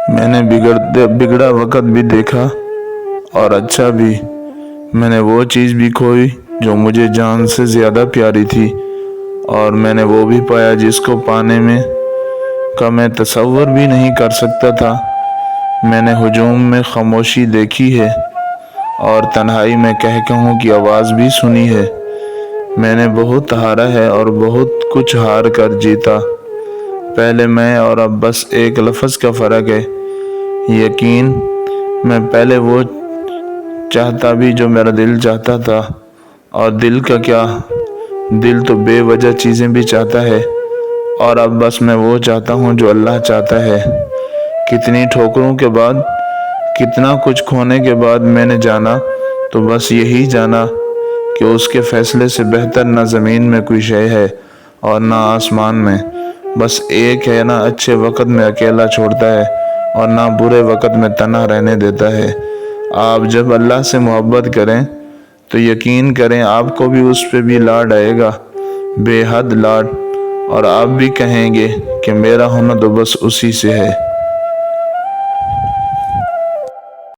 میں نے بگڑا وقت بھی دیکھا اور اچھا بھی۔ میں نے وہ چیز بھی کھوئی جو مجھے جان سے زیادہ پیاری تھی، اور میں نے وہ بھی پایا جس کو پانے کا میں تصور بھی نہیں کر سکتا تھا۔ میں نے ہجوم میں خاموشی دیکھی ہے، اور تنہائی میں قہقہوں کی آواز بھی سنی ہے۔ میں نے بہت ہارا ہے اور بہت کچھ ہار کر جیتا۔ پہلے میں اور اب بس ایک لفظ کا فرق ہے، یقین۔ میں پہلے وہ چاہتا بھی جو میرا دل چاہتا تھا، اور دل کا کیا، دل تو بے وجہ چیزیں بھی چاہتا ہے۔ اور اب بس میں وہ چاہتا ہوں جو اللہ چاہتا ہے۔ کتنی ٹھوکروں کے بعد، کتنا کچھ کھونے کے بعد میں نے جانا تو بس یہی جانا کہ اس کے فیصلے سے بہتر نہ زمین میں کوئی شے ہے اور نہ آسمان میں۔ بس ایک ہے، نہ اچھے وقت میں اکیلا چھوڑتا ہے اور نہ برے وقت میں تنہا رہنے دیتا ہے۔ آپ جب اللہ سے محبت کریں تو یقین کریں آپ کو بھی اس پہ بھی لاڈ آئے گا، بے حد لاڈ، اور آپ بھی کہیں گے کہ میرا ہونا تو بس اسی سے ہے۔